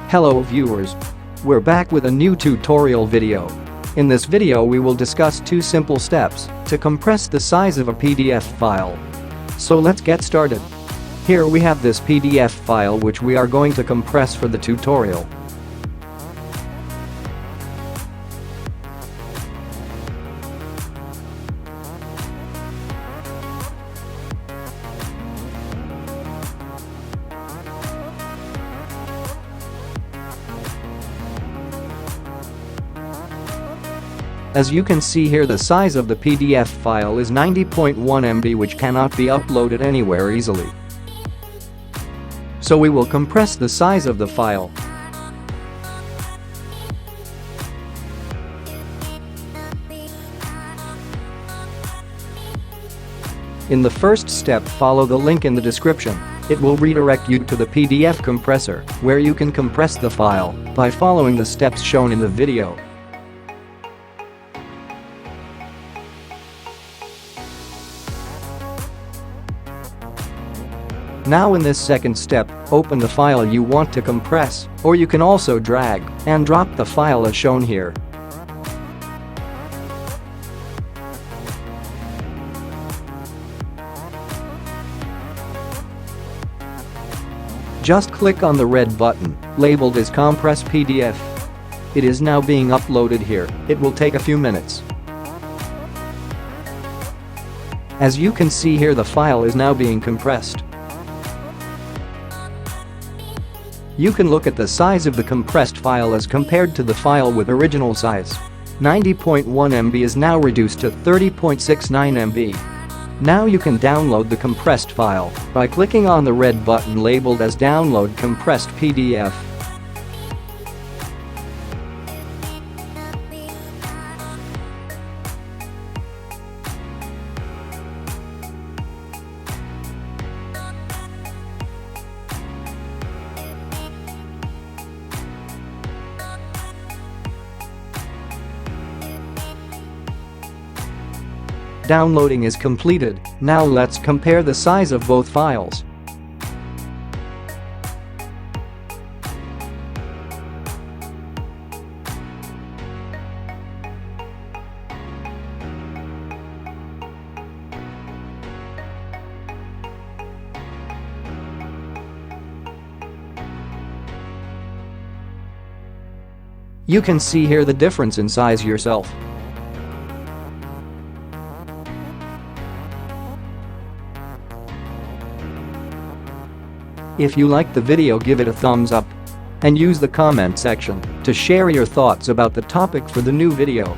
Hello viewers. We're back with a new tutorial video. In this video we will discuss two simple steps to compress the size of a PDF file. So let's get started. Here we have this PDF file which we are going to compress for the tutorial. As you can see here, the size of the PDF file is 90.1 MB, which cannot be uploaded anywhere easily. So we will compress the size of the file. In the first step, follow the link in the description. It will redirect you to the PDF compressor, where you can compress the file by following the steps shown in the video. Now in this second step, open the file you want to compress, or you can also drag and drop the file as shown here. Just click on the red button, labeled as Compress PDF. It is now being uploaded here. It will take a few minutes. As you can see here, the file is now being compressed. You can look at the size of the compressed file as compared to the file with original size. 90.1 MB is now reduced to 30.69 MB. Now you can download the compressed file by clicking on the red button labeled as Download Compressed PDF. Downloading is completed. Now let's compare the size of both files. You can see here the difference in size yourself. If you liked the video, give it a thumbs up and use the comment section to share your thoughts about the topic for the new video.